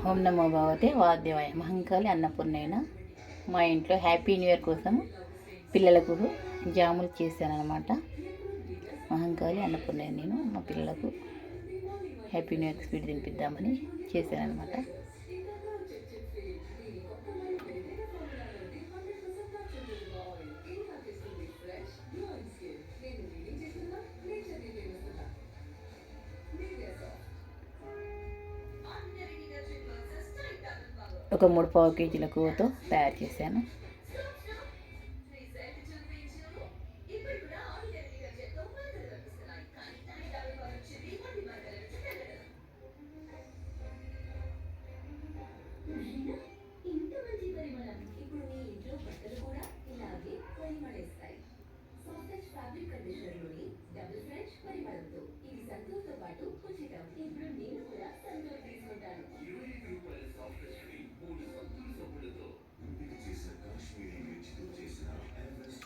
ఓం నమో భగవతే వాద్యవాయ మహంకాళి అన్నపూర్ణైన. మా ఇంట్లో హ్యాపీ న్యూ ఇయర్ కోసం పిల్లలకు జాములు చేశానన్నమాట. మహంకాళి అన్నపూర్ణయ్య నేను మా పిల్లలకు హ్యాపీ న్యూ ఇయర్ స్వీట్ తినిపిద్దామని చేశానన్నమాట. ఒక 3 పావు కేజీల కొవ్వుతో తయారు చేశాను.